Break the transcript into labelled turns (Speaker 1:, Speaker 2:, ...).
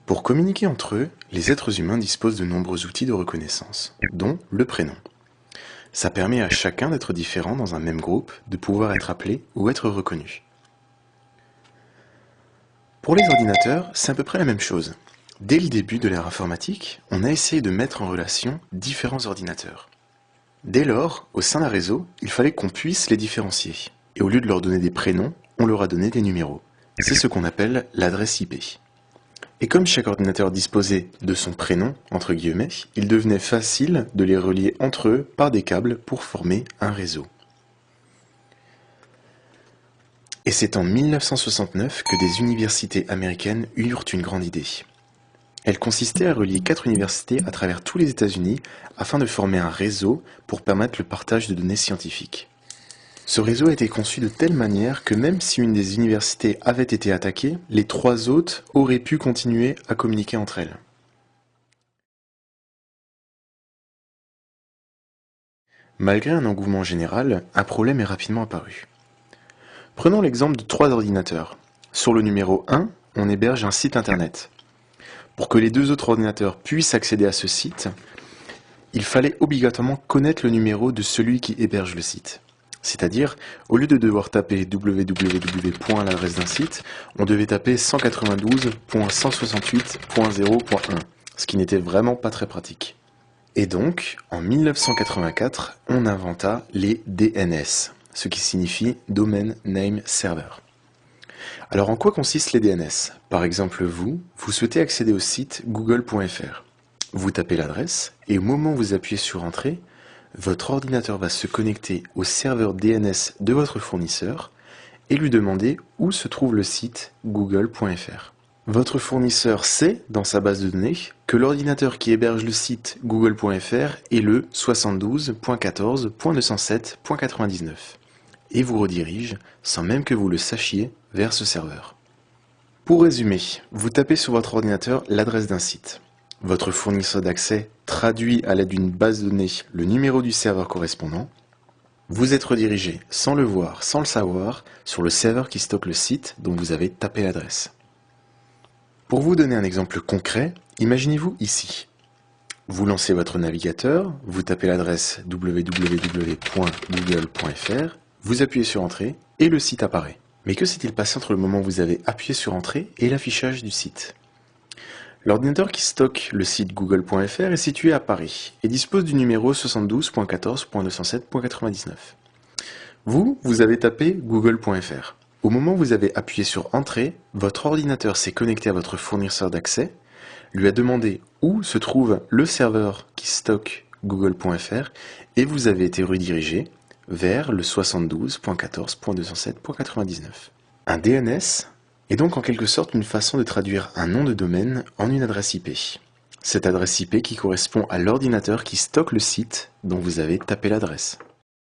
Speaker 1: Pour communiquer entre eux, les êtres humains disposent de nombreux outils de reconnaissance, dont le prénom. Ça permet à chacun d'être différent dans un même groupe, de pouvoir être appelé ou être reconnu. Pour les ordinateurs, c'est à peu près la même chose. Dès le début de l'ère informatique, on a essayé de mettre en relation différents ordinateurs. Dès lors, au sein d'un réseau, il fallait qu'on puisse les différencier. Et au lieu de leur donner des prénoms, on leur a donné des numéros. C'est ce qu'on appelle l'adresse IP. Et comme chaque ordinateur disposait de son prénom, entre guillemets, il devenait facile de les relier entre eux par des câbles pour former un réseau. Et c'est en 1969 que des universités américaines eurent une grande idée. Elle consistait à relier 4 universités à travers tous les États-Unis afin de former un réseau pour permettre le partage de données scientifiques. Ce réseau a été conçu de telle manière que même si une des universités avait été attaquée, les 3 autres auraient pu continuer à communiquer entre elles. Malgré un engouement général, un problème est rapidement apparu. Prenons l'exemple de 3 ordinateurs. Sur le numéro 1, on héberge un site internet. Pour que les 2 autres ordinateurs puissent accéder à ce site, il fallait obligatoirement connaître le numéro de celui qui héberge le site. C'est-à-dire, au lieu de devoir taper www. L'adresse d'un site, on devait taper 192.168.0.1, ce qui n'était vraiment pas très pratique. Et donc, en 1984, on inventa les DNS, ce qui signifie Domain Name Server. Alors en quoi consistent les DNS? Par exemple, vous souhaitez accéder au site google.fr. Vous tapez l'adresse, et au moment où vous appuyez sur Entrée, votre ordinateur va se connecter au serveur DNS de votre fournisseur et lui demander où se trouve le site google.fr. Votre fournisseur sait, dans sa base de données, que l'ordinateur qui héberge le site google.fr est le 72.14.207.99 et vous redirige, sans même que vous le sachiez, vers ce serveur. Pour résumer, vous tapez sur votre ordinateur l'adresse d'un site. Votre fournisseur d'accès traduit à l'aide d'une base de données le numéro du serveur correspondant. Vous êtes redirigé, sans le voir, sans le savoir, sur le serveur qui stocke le site dont vous avez tapé l'adresse. Pour vous donner un exemple concret, imaginez-vous ici. Vous lancez votre navigateur, vous tapez l'adresse www.google.fr, vous appuyez sur Entrée et le site apparaît. Mais que s'est-il passé entre le moment où vous avez appuyé sur Entrée et l'affichage du site ? L'ordinateur qui stocke le site google.fr est situé à Paris et dispose du numéro 72.14.207.99. Vous avez tapé google.fr. Au moment où vous avez appuyé sur Entrée, votre ordinateur s'est connecté à votre fournisseur d'accès, lui a demandé où se trouve le serveur qui stocke google.fr et vous avez été redirigé vers le 72.14.207.99. Un DNS est donc en quelque sorte une façon de traduire un nom de domaine en une adresse IP. Cette adresse IP qui correspond à l'ordinateur qui stocke le site dont vous avez tapé l'adresse.